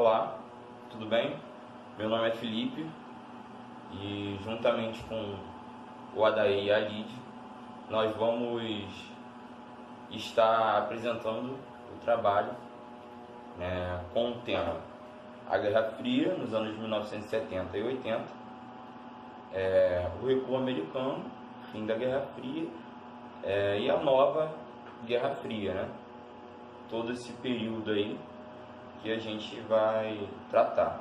Olá, tudo bem? Meu nome é Felipe e juntamente com o Adair e a Lid, nós vamos estar apresentando o trabalho, com o tema A Guerra Fria nos anos 1970 e 80, o recuo americano, fim da Guerra Fria e a nova Guerra Fria, né? Todo esse período aí que a gente vai tratar.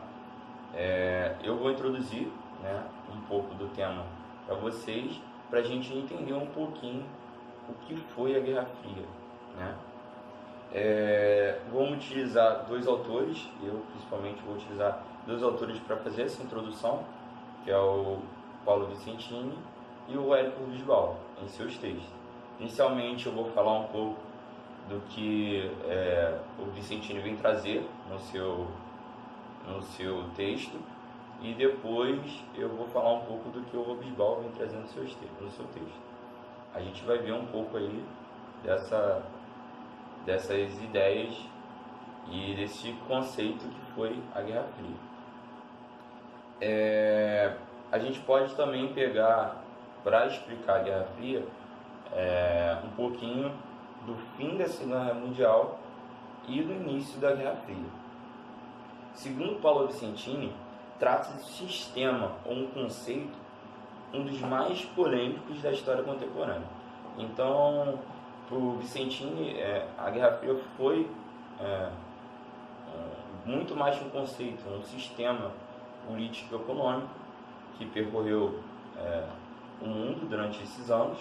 Eu vou introduzir, um pouco do tema para vocês, para a gente entender um pouquinho o que foi a Guerra Fria, né? Vamos utilizar dois autores, eu principalmente vou utilizar dois autores para fazer essa introdução, que é o Paulo Vicentini e o Érico Bisbal, em seus textos. Inicialmente eu vou falar um pouco do que o Vicentini vem trazer no seu texto, e depois eu vou falar um pouco do que o Bisbal vem trazendo no seu texto. A gente vai ver um pouco aí dessas ideias e desse conceito que foi a Guerra Fria. A gente pode também pegar, para explicar a Guerra Fria, um pouquinho do fim da Segunda Guerra Mundial e do início da Guerra Fria. Segundo Paulo Vicentini, trata-se de sistema ou um conceito, um dos mais polêmicos da história contemporânea. Então, para o Vicentini, a Guerra Fria foi muito mais que um conceito, um sistema político-econômico que percorreu o mundo durante esses anos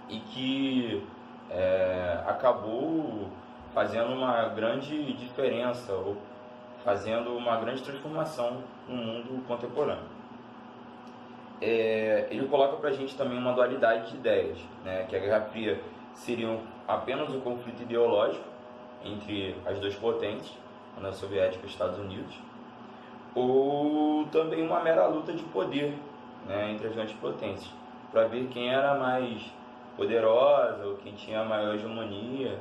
e que acabou fazendo uma grande diferença, ou fazendo uma grande transformação no mundo contemporâneo. Ele coloca para a gente também uma dualidade de ideias, que a Guerra Fria seria apenas um conflito ideológico entre as duas potências, a União Soviética e os Estados Unidos, ou também uma mera luta de poder, entre as grandes potências, para ver quem era mais poderosa ou quem tinha a maior hegemonia,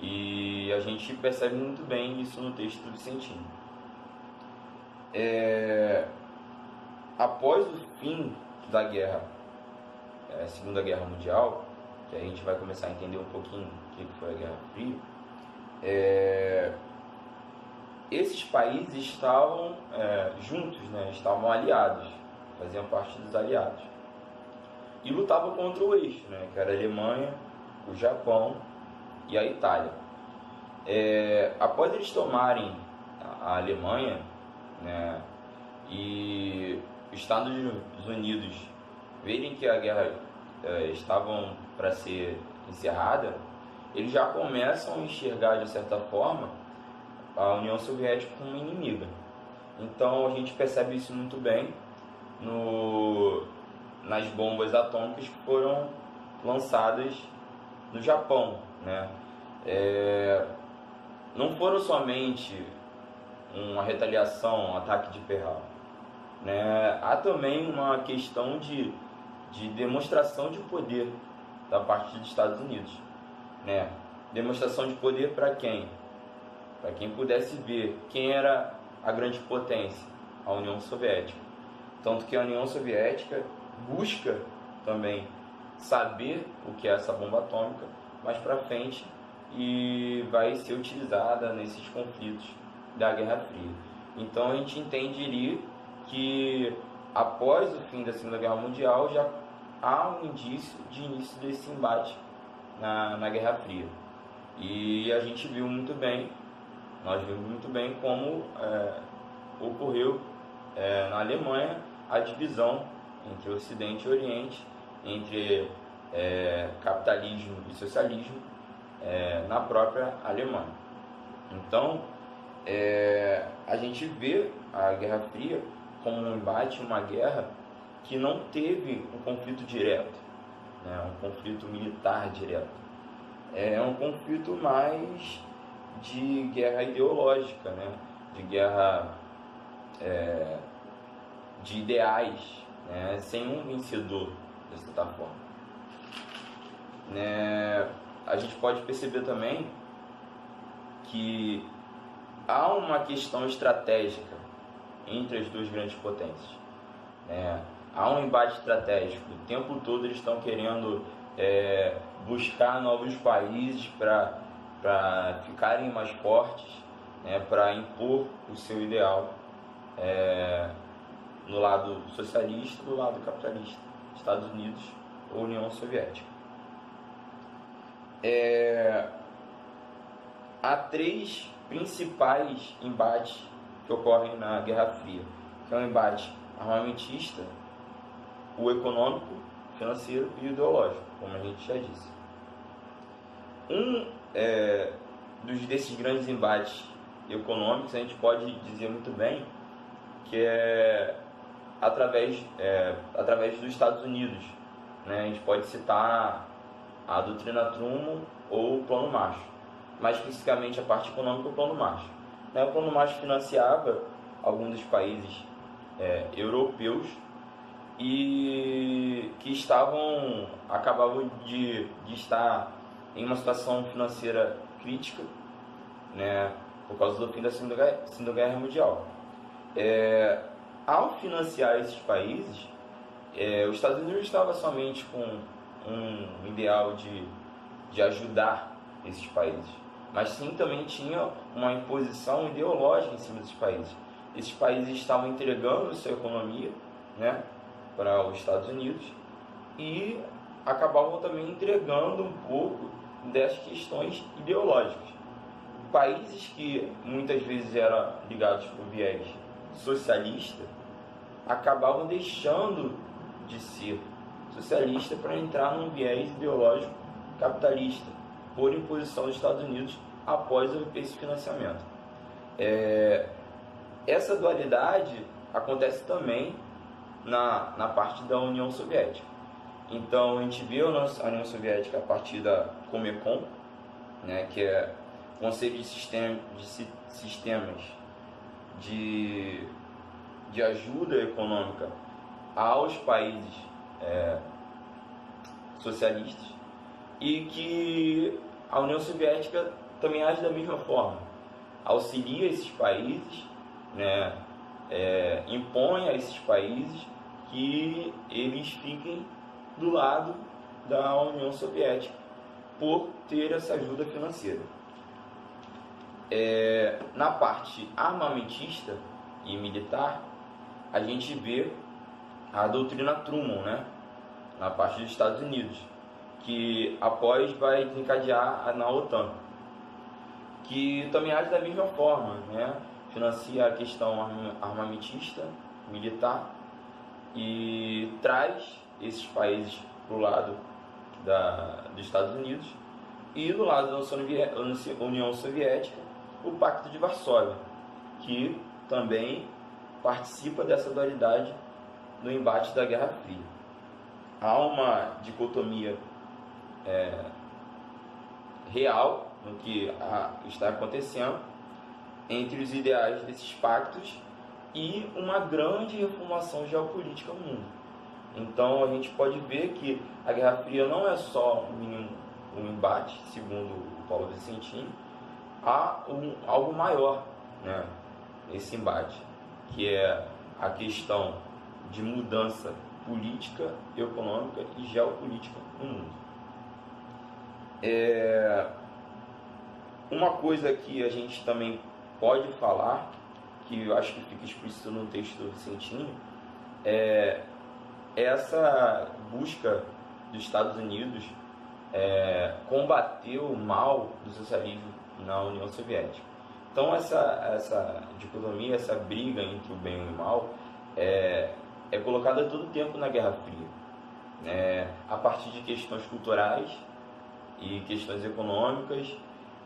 E a gente percebe muito bem isso no texto do Vicentini. Após o fim da guerra, Segunda Guerra Mundial, que a gente vai começar a entender um pouquinho o que foi a Guerra Fria, esses países estavam juntos, estavam aliados, faziam parte dos aliados, e lutavam contra o eixo, que era a Alemanha, o Japão e a Itália. Após eles tomarem a Alemanha, e os Estados Unidos verem que a guerra estava para ser encerrada, eles já começam a enxergar de certa forma a União Soviética como inimiga. Então a gente percebe isso muito bem nas bombas atômicas que foram lançadas no Japão, Não foram somente uma retaliação, um ataque de Pearl Harbor, Há também uma questão de demonstração de poder da parte dos Estados Unidos, Demonstração de poder para quem? Para quem pudesse ver quem era a grande potência, a União Soviética. Tanto que a União Soviética busca também saber o que é essa bomba atômica mais para frente, e vai ser utilizada nesses conflitos da Guerra Fria. Então a gente entenderia que após o fim da Segunda Guerra Mundial já há um indício de início desse embate na Guerra Fria. E a gente viu muito bem, nós vimos muito bem como ocorreu na Alemanha a divisão entre Ocidente e Oriente, entre capitalismo e socialismo, na própria Alemanha. Então, a gente vê a Guerra Fria como um embate, uma guerra que não teve um conflito direto, um conflito militar direto. É um conflito mais de guerra ideológica, de guerra de ideais, sem um vencedor, de certa forma. A gente pode perceber também que há uma questão estratégica entre as duas grandes potências, né? Há um embate estratégico, o tempo todo eles estão querendo buscar novos países para ficarem mais fortes, né? Para impor o seu ideal no lado socialista e do lado capitalista, Estados Unidos ou União Soviética. Há três principais embates que ocorrem na Guerra Fria, que é o embate armamentista, o econômico, financeiro e o ideológico, como a gente já disse. Desses grandes embates econômicos, a gente pode dizer muito bem que é através dos Estados Unidos, né? A gente pode citar a doutrina Truman ou o Plano Marshall, mais especificamente a parte econômica, o Plano Marshall. O Plano Marshall financiava alguns dos países europeus e que acabavam de estar em uma situação financeira crítica, né, por causa do fim da Segunda Guerra Mundial. Ao financiar esses países, os Estados Unidos não estava somente com um ideal de ajudar esses países, mas sim também tinha uma imposição ideológica em cima desses países. Esses países estavam entregando sua economia, né, para os Estados Unidos e acabavam também entregando um pouco das questões ideológicas. Países que muitas vezes eram ligados por viés socialista acabavam deixando de ser socialista para entrar num viés ideológico capitalista por imposição dos Estados Unidos após esse financiamento. Essa dualidade acontece também na parte da União Soviética. Então a gente vê a União Soviética a partir da Comecon, né, que é o conceito de sistemas de ajuda econômica aos países socialistas, e que a União Soviética também age da mesma forma, auxilia esses países, né, impõe a esses países que eles fiquem do lado da União Soviética por ter essa ajuda financeira. Na parte armamentista e militar, a gente vê a doutrina Truman, né, na parte dos Estados Unidos, que após vai desencadear na OTAN, que também age da mesma forma, né, financia a questão armamentista, militar, e traz esses países para o lado dos Estados Unidos, e do lado da União Soviética, o Pacto de Varsóvia, que também participa dessa dualidade no embate da Guerra Fria. Há uma dicotomia real no que está acontecendo entre os ideais desses pactos e uma grande reformulação geopolítica no mundo. Então a gente pode ver que a Guerra Fria não é só um embate, segundo o Paulo Vicentini, há algo maior, né, nesse embate, que é a questão de mudança política, econômica e geopolítica no mundo. Uma coisa que a gente também pode falar, que eu acho que fica explícito no texto do Vicentini, é essa busca dos Estados Unidos combater o mal do socialismo na União Soviética. Então essa dicotomia, essa briga entre o bem e o mal é colocada todo o tempo na Guerra Fria, a partir de questões culturais e questões econômicas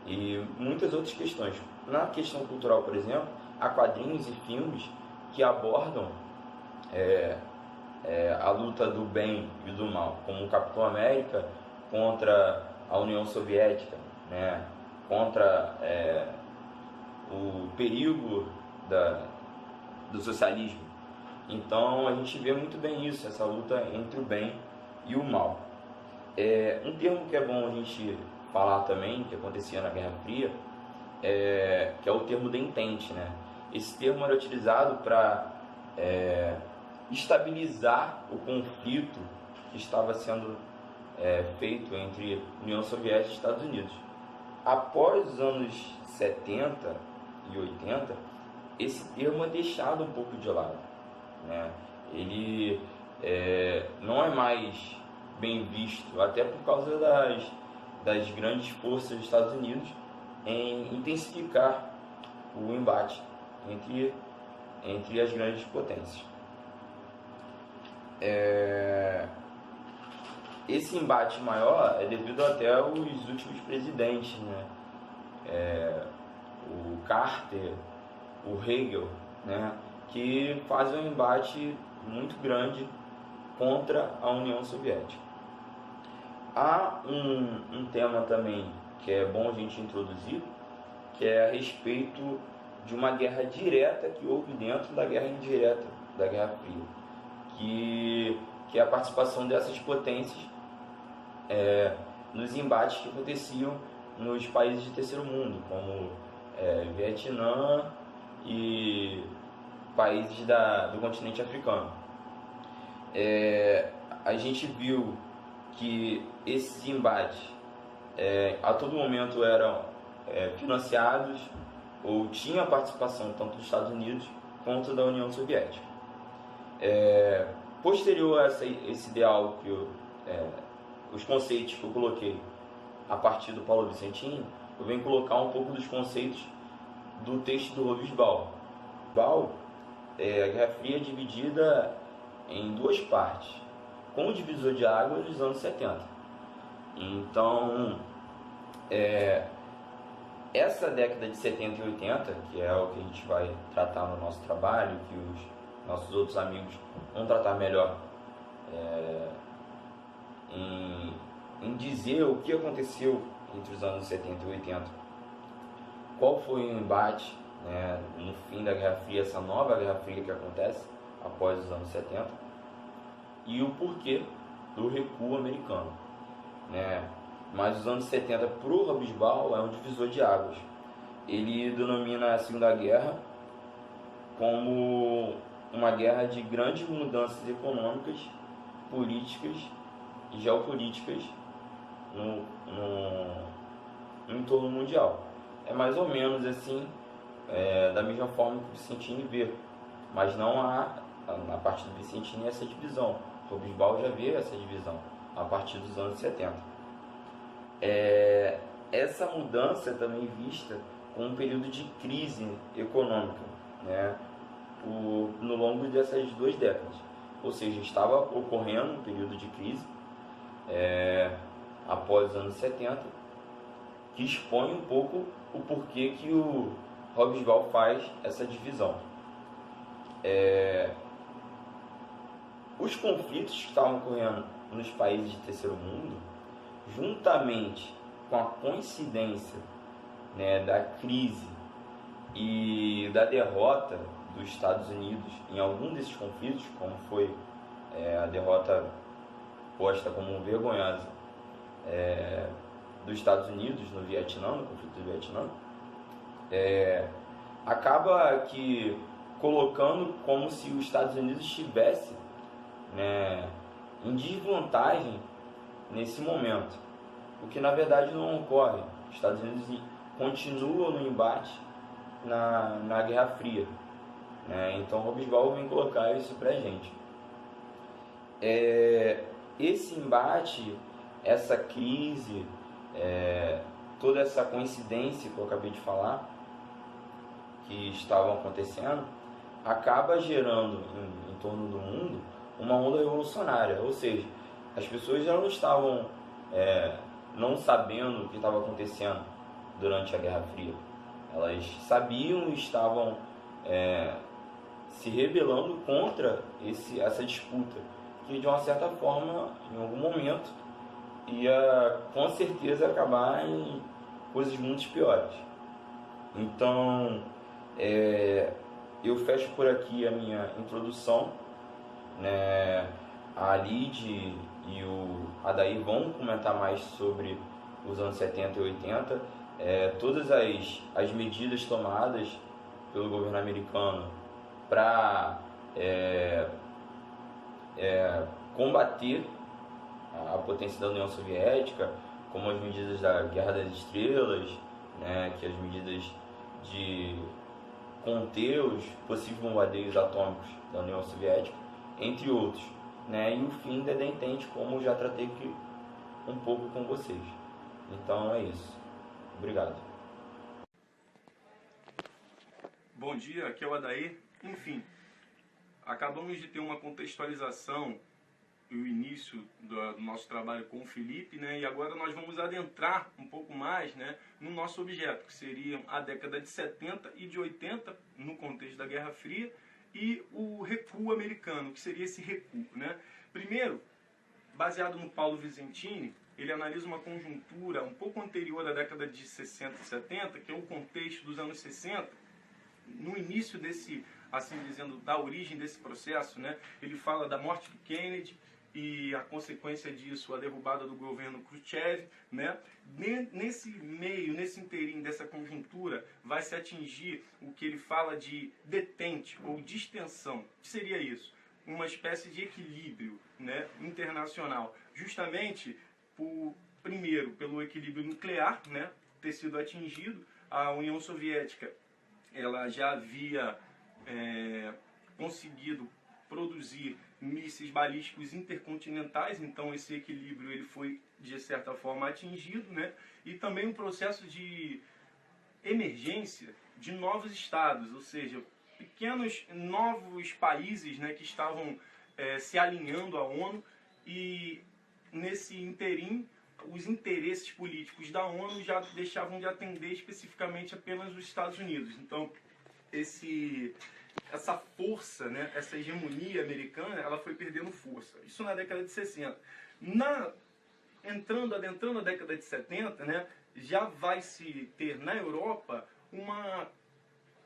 e muitas outras questões. Na questão cultural, por exemplo, há quadrinhos e filmes que abordam a luta do bem e do mal, como o Capitão América contra a União Soviética, né, contra o perigo do socialismo. Então a gente vê muito bem isso, essa luta entre o bem e o mal. Um termo que é bom a gente falar também, que acontecia na Guerra Fria, que é o termo detente, né? Esse termo era utilizado para estabilizar o conflito que estava sendo feito entre União Soviética e Estados Unidos. Após os anos 70 e 80, esse termo é deixado um pouco de lado, né? Ele não é mais bem visto, até por causa das grandes forças dos Estados Unidos em intensificar o embate entre as grandes potências. Esse embate maior é devido até aos últimos presidentes, né? O Carter, o Hegel, né? Que fazem um embate muito grande contra a União Soviética. Há um tema também que é bom a gente introduzir, que é a respeito de uma guerra direta que houve dentro da guerra indireta, da Guerra Fria, que é a participação dessas potências nos embates que aconteciam nos países de terceiro mundo, como Vietnã e países do continente africano. A gente viu que esses embates a todo momento eram financiados ou tinham a participação tanto dos Estados Unidos quanto da União Soviética. Posterior a esse ideal os conceitos que eu coloquei a partir do Paulo Vicentini, eu venho colocar um pouco dos conceitos do texto do Hobsbawm. A Guerra Fria é dividida em duas partes, com o divisor de águas dos anos 70. Então, essa década de 70 e 80, que é o que a gente vai tratar no nosso trabalho, que os nossos outros amigos vão tratar melhor em dizer o que aconteceu entre os anos 70 e 80, qual foi o embate, né, no fim da Guerra Fria, essa nova Guerra Fria que acontece após os anos 70, e o porquê do recuo americano, né? Mas os anos 70 para o Hobsbawm é um divisor de águas. Ele denomina a Segunda Guerra como uma guerra de grandes mudanças econômicas, políticas e geopolíticas no entorno mundial. É mais ou menos assim, da mesma forma que o Vicentini vê, mas não há, na parte do Vicentini, essa divisão. O Hobsbawm já vê essa divisão a partir dos anos 70. Essa mudança é também vista como um período de crise econômica, né, no longo dessas duas décadas. Ou seja, estava ocorrendo um período de crise após os anos 70, que expõe um pouco o porquê que o Hobsbawm faz essa divisão. Os conflitos que estavam ocorrendo nos países de terceiro mundo, juntamente com a coincidência, né, da crise e da derrota dos Estados Unidos em algum desses conflitos, como foi a derrota posta como vergonhosa dos Estados Unidos no Vietnã, no conflito do Vietnã, acaba que colocando como se os Estados Unidos estivesse, né, em desvantagem nesse momento, o que na verdade não ocorre. Os Estados Unidos continuam no embate na Guerra Fria, né? Então Hobsbawm vem colocar isso pra gente. Esse embate, essa crise, toda essa coincidência que eu acabei de falar, que estavam acontecendo, acaba gerando em torno do mundo uma onda revolucionária. Ou seja, as pessoas já não estavam não sabendo o que estava acontecendo durante a Guerra Fria. Elas sabiam e estavam se rebelando contra essa disputa, que de uma certa forma, em algum momento, ia com certeza acabar em coisas muito piores. Então, eu fecho por aqui a minha introdução, né? A Lid e o Adair vão comentar mais sobre os anos 70 e 80 todas as medidas tomadas pelo governo americano para combater a potência da União Soviética, como as medidas da Guerra das Estrelas, né, que as medidas de conter os possíveis bombardeios atômicos da União Soviética, entre outros, né, e o fim da Entente, como já tratei aqui um pouco com vocês. Então é isso. Obrigado. Bom dia, aqui é o Adair. Enfim, acabamos de ter uma contextualização e o início do nosso trabalho com o Felipe, né? E agora nós vamos adentrar um pouco mais, né, no nosso objeto, que seriam a década de 70 e de 80, no contexto da Guerra Fria, e o recuo americano, que seria esse recuo, né? Primeiro, baseado no Paulo Visentini, ele analisa uma conjuntura um pouco anterior à década de 60 e 70, que é o contexto dos anos 60, no início desse, assim dizendo, da origem desse processo, né? Ele fala da morte do Kennedy e a consequência disso, a derrubada do governo Khrushchev, né? Nesse meio, nesse inteirinho dessa conjuntura, vai se atingir o que ele fala de detente ou distensão. O que seria isso? Uma espécie de equilíbrio, né, internacional, justamente primeiro pelo equilíbrio nuclear, né, ter sido atingido. A União Soviética ela já havia conseguido produzir mísseis balísticos intercontinentais, então esse equilíbrio ele foi de certa forma atingido, né? E também um processo de emergência de novos estados, ou seja, pequenos novos países, né, que estavam se alinhando à ONU, e nesse interim os interesses políticos da ONU já deixavam de atender especificamente apenas os Estados Unidos. Então essa força, né, essa hegemonia americana, ela foi perdendo força. Isso na década de 60. Adentrando a década de 70, né, já vai se ter na Europa uma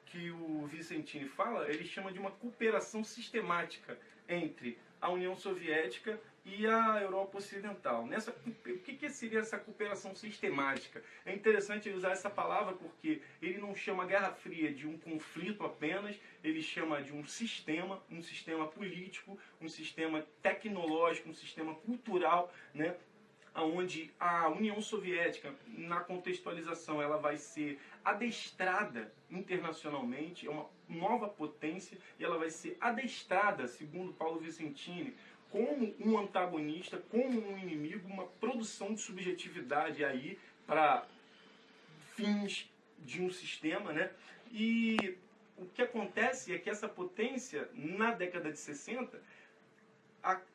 que o Vicentini fala, ele chama de uma cooperação sistemática entre a União Soviética e a Europa Ocidental. O que seria essa cooperação sistemática? É interessante usar essa palavra porque ele não chama a Guerra Fria de um conflito apenas, ele chama de um sistema político, um sistema tecnológico, um sistema cultural, né? Onde a União Soviética, na contextualização, ela vai ser adestrada internacionalmente, é uma nova potência, e ela vai ser adestrada, segundo Paulo Vicentini, como um antagonista, como um inimigo, uma produção de subjetividade aí para fins de um sistema, né? E o que acontece é que essa potência, na década de 60,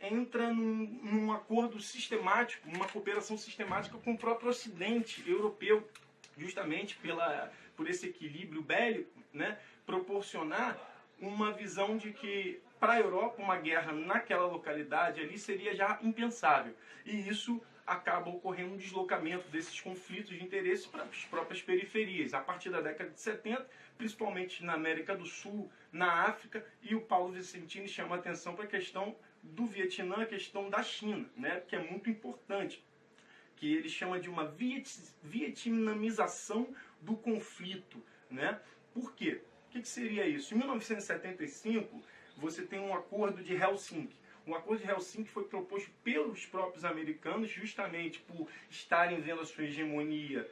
entra num acordo sistemático, numa cooperação sistemática com o próprio Ocidente europeu, justamente por esse equilíbrio bélico, né, proporcionar uma visão de que para a Europa uma guerra naquela localidade ali seria já impensável. E isso acaba ocorrendo um deslocamento desses conflitos de interesse para as próprias periferias, a partir da década de 70, principalmente na América do Sul, na África, e o Paulo Vicentini chama a atenção para a questão do Vietnã, a questão da China, né, que é muito importante, que ele chama de uma vietnamização do conflito, né? Por quê? O que seria isso? Em 1975, você tem um acordo de Helsinki. O acordo de Helsinki foi proposto pelos próprios americanos, justamente por estarem vendo a sua hegemonia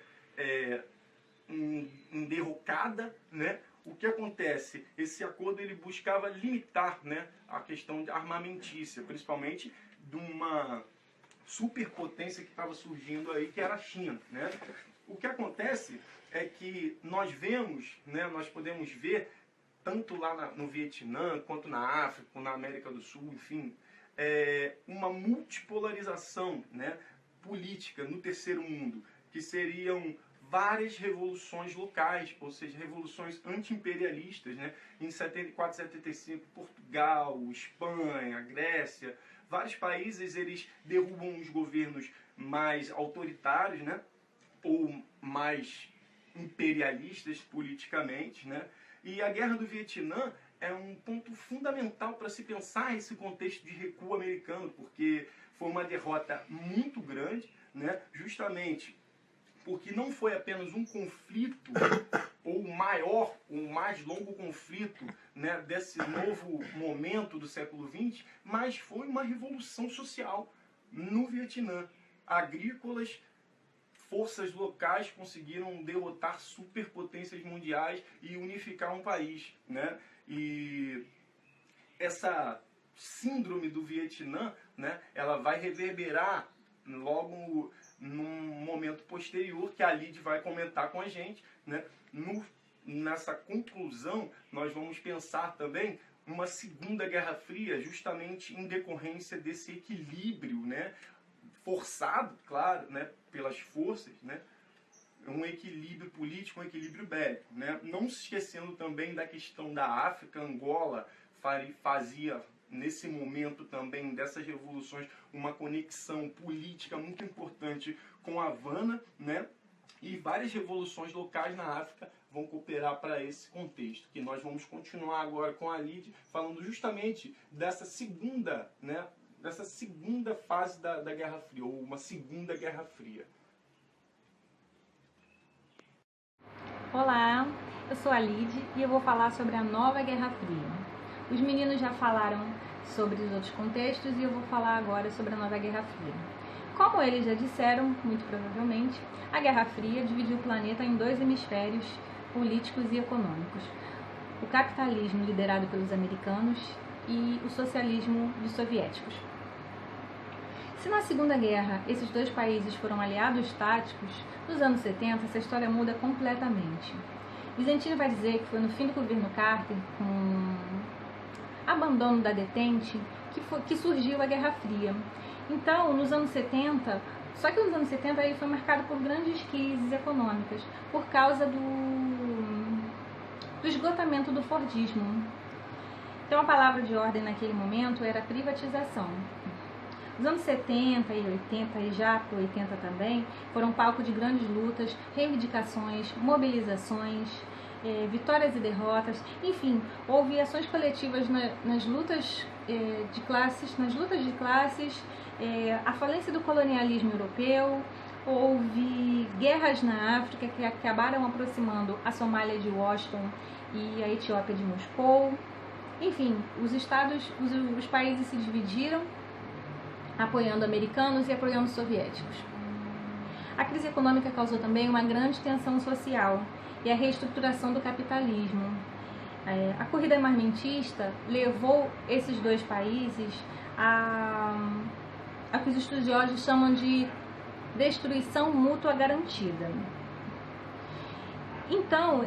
derrocada, né? O que acontece? Esse acordo ele buscava limitar, né, a questão armamentícia, principalmente de uma superpotência que estava surgindo aí, que era a China, né? O que acontece é que nós vemos, né, nós podemos ver, tanto lá no Vietnã, quanto na África, na América do Sul, enfim, uma multipolarização, né, política no terceiro mundo, que seriam várias revoluções locais, ou seja, revoluções anti-imperialistas, né? Em 74, 75, Portugal, Espanha, Grécia, vários países eles derrubam os governos mais autoritários, né? Ou mais imperialistas politicamente, né? E a Guerra do Vietnã é um ponto fundamental para se pensar esse contexto de recuo americano, porque foi uma derrota muito grande, né? Justamente porque não foi apenas um conflito, ou o maior, o mais longo conflito, né, desse novo momento do século XX, mas foi uma revolução social no Vietnã. Agrícolas, forças locais conseguiram derrotar superpotências mundiais e unificar um país, né? E essa síndrome do Vietnã, né, ela vai reverberar logo num momento posterior, que a Lid vai comentar com a gente, né? Nessa conclusão, nós vamos pensar também uma segunda Guerra Fria, justamente em decorrência desse equilíbrio, né, forçado, claro, né, pelas forças, né, um equilíbrio político, um equilíbrio bélico, né? Não se esquecendo também da questão da África. Angola fazia, nesse momento também dessas revoluções, uma conexão política muito importante com a Havana, né? E várias revoluções locais na África vão cooperar para esse contexto, que nós vamos continuar agora com a Lid, falando justamente dessa segunda, né, dessa segunda fase da Guerra Fria, ou uma segunda Guerra Fria. Olá, eu sou a Lid e eu vou falar sobre a nova Guerra Fria. Os meninos já falaram sobre os outros contextos e eu vou falar agora sobre a nova Guerra Fria. Como eles já disseram, muito provavelmente, a Guerra Fria dividiu o planeta em dois hemisférios políticos e econômicos. O capitalismo liderado pelos americanos e o socialismo dos soviéticos. Se na Segunda Guerra esses dois países foram aliados táticos, nos anos 70 essa história muda completamente. Vicentinho vai dizer que foi no fim do governo Carter, com abandono da detente, que surgiu a Guerra Fria. Então, nos anos 70, só que nos anos 70 ele foi marcado por grandes crises econômicas, por causa do esgotamento do Fordismo. Então a palavra de ordem naquele momento era privatização. Os anos 70 e 80, e já para 80 também, foram palco de grandes lutas, reivindicações, mobilizações, vitórias e derrotas. Enfim, houve ações coletivas nas lutas de classes, a falência do colonialismo europeu, houve guerras na África que acabaram aproximando a Somália de Washington e a Etiópia de Moscou. Enfim, os países se dividiram, apoiando americanos e apoiando soviéticos. A crise econômica causou também uma grande tensão social e a reestruturação do capitalismo. A corrida armamentista levou esses dois países a que os estudiosos chamam de destruição mútua garantida. Então,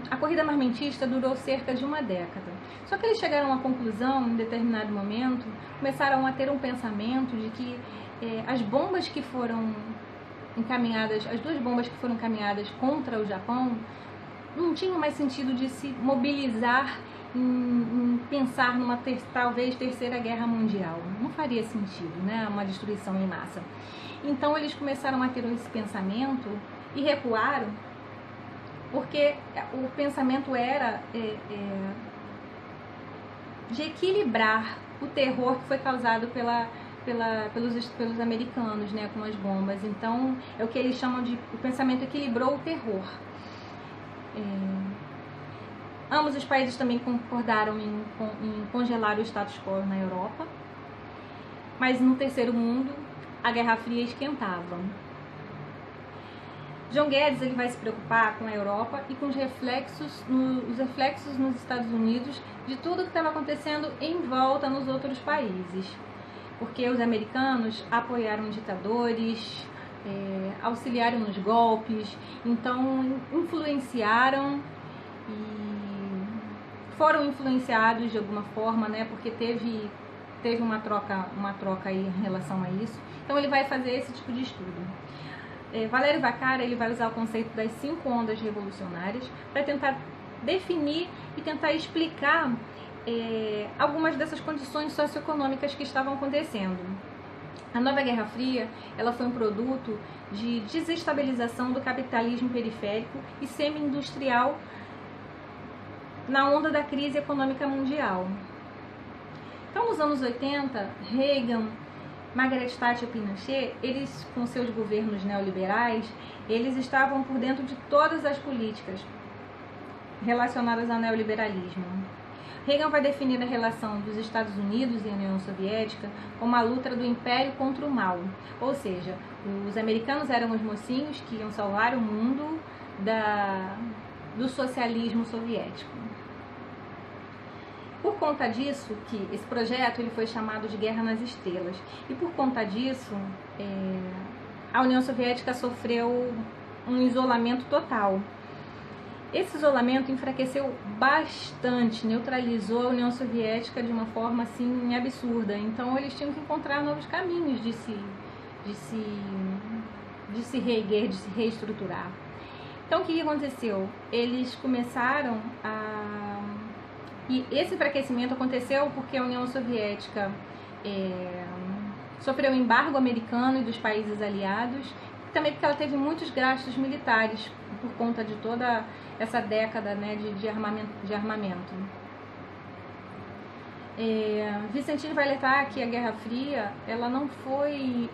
a corrida armamentista durou cerca de uma década. Só que eles chegaram à conclusão, em determinado momento, começaram a ter um pensamento de que as bombas que foram encaminhadas, as duas bombas que foram encaminhadas contra o Japão, não tinha mais sentido de se mobilizar em pensar numa talvez terceira guerra mundial. Não faria sentido, né? Uma destruição em massa. Então eles começaram a ter esse pensamento e recuaram, porque o pensamento era de equilibrar o terror que foi causado pelos americanos, né, com as bombas. Então é o que eles chamam de o pensamento equilibrou o terror. Ambos os países também concordaram em congelar o status quo na Europa, mas no terceiro mundo a Guerra Fria esquentava. John Guedes ele vai se preocupar com a Europa e com os reflexos nos Estados Unidos de tudo que estava acontecendo em volta nos outros países, porque os americanos apoiaram ditadores, auxiliaram nos golpes, então influenciaram e foram influenciados de alguma forma, né? Porque teve uma troca aí em relação a isso. Então ele vai fazer esse tipo de estudo. Valério Vacara ele vai usar o conceito das 5 ondas revolucionárias para tentar definir e tentar explicar algumas dessas condições socioeconômicas que estavam acontecendo. A nova Guerra Fria ela foi um produto de desestabilização do capitalismo periférico e semi-industrial na onda da crise econômica mundial. Então, nos anos 80, Reagan Margaret Thatcher e Pinochet, eles, com seus governos neoliberais, eles estavam por dentro de todas as políticas relacionadas ao neoliberalismo. Reagan vai definir a relação dos Estados Unidos e a União Soviética como a luta do império contra o mal. Ou seja, os americanos eram os mocinhos que iam salvar o mundo do socialismo soviético. Por conta disso, que esse projeto ele foi chamado de Guerra nas Estrelas. E por conta disso, a União Soviética sofreu um isolamento total. Esse isolamento enfraqueceu bastante, neutralizou a União Soviética de uma forma assim absurda. Então eles tinham que encontrar novos caminhos de se reerguer, de se reestruturar. Então o que aconteceu? Eles começaram a... E esse enfraquecimento aconteceu porque a União Soviética sofreu o embargo americano e dos países aliados, e também porque ela teve muitos gastos militares por conta de toda essa década, né, de armamento. Vicentini vai alertar que a Guerra Fria ela não foi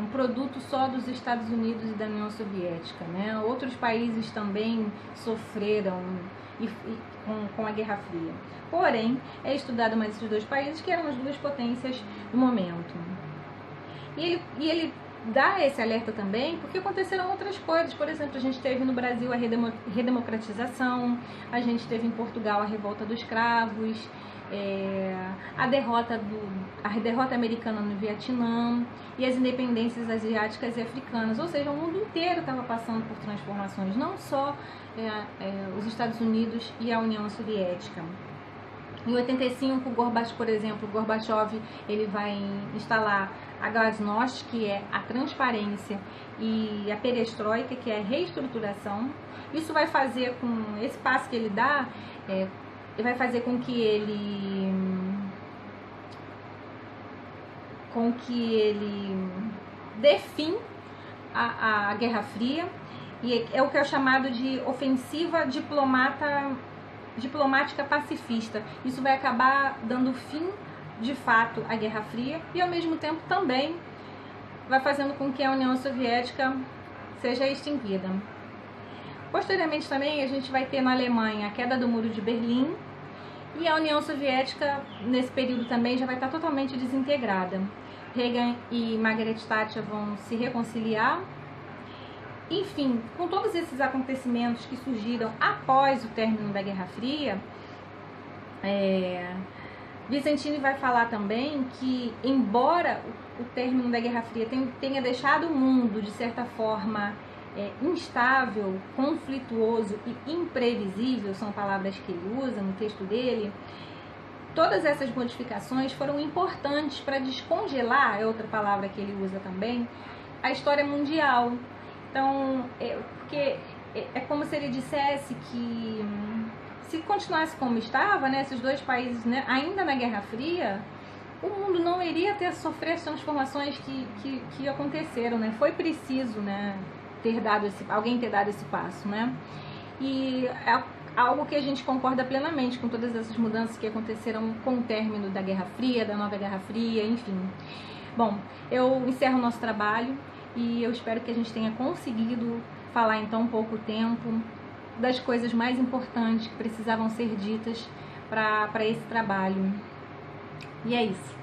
um produto só dos Estados Unidos e da União Soviética, né? Outros países também sofreram com a Guerra Fria. Porém, é estudado mais esses dois países que eram as duas potências do momento. E ele dá esse alerta também porque aconteceram outras coisas. Por exemplo, a gente teve no Brasil a redemocratização, a gente teve em Portugal a revolta dos cravos, a derrota americana no Vietnã e as independências asiáticas e africanas. Ou seja, o mundo inteiro estava passando por transformações, não só os Estados Unidos e a União Soviética. Em 85, por exemplo, Gorbachev ele vai instalar a glasnost, que é a transparência, e a perestroika, que é a reestruturação. Isso vai fazer com esse passo que ele dá, vai fazer com que ele dê fim à Guerra Fria, e é o que é chamado de ofensiva diplomática pacifista. Isso vai acabar dando fim de fato à Guerra Fria e ao mesmo tempo também vai fazendo com que a União Soviética seja extinguida. Posteriormente também a gente vai ter na Alemanha a queda do Muro de Berlim, e a União Soviética nesse período também já vai estar totalmente desintegrada. Reagan e Margaret Thatcher vão se reconciliar. Enfim, com todos esses acontecimentos que surgiram após o término da Guerra Fria, Vicentini vai falar também que, embora o término da Guerra Fria tenha deixado o mundo, de certa forma, instável, conflituoso e imprevisível, são palavras que ele usa no texto dele, todas essas modificações foram importantes para descongelar, é outra palavra que ele usa também, a história mundial. Então, porque é como se ele dissesse que se continuasse como estava, né, esses dois países, né, ainda na Guerra Fria, o mundo não iria sofrer as transformações que aconteceram, né? Foi preciso, né, alguém ter dado esse passo, né? E é algo que a gente concorda plenamente com todas essas mudanças que aconteceram com o término da Guerra Fria, da nova Guerra Fria, enfim. Bom, eu encerro o nosso trabalho e eu espero que a gente tenha conseguido falar em tão pouco tempo das coisas mais importantes que precisavam ser ditas para esse trabalho. E é isso.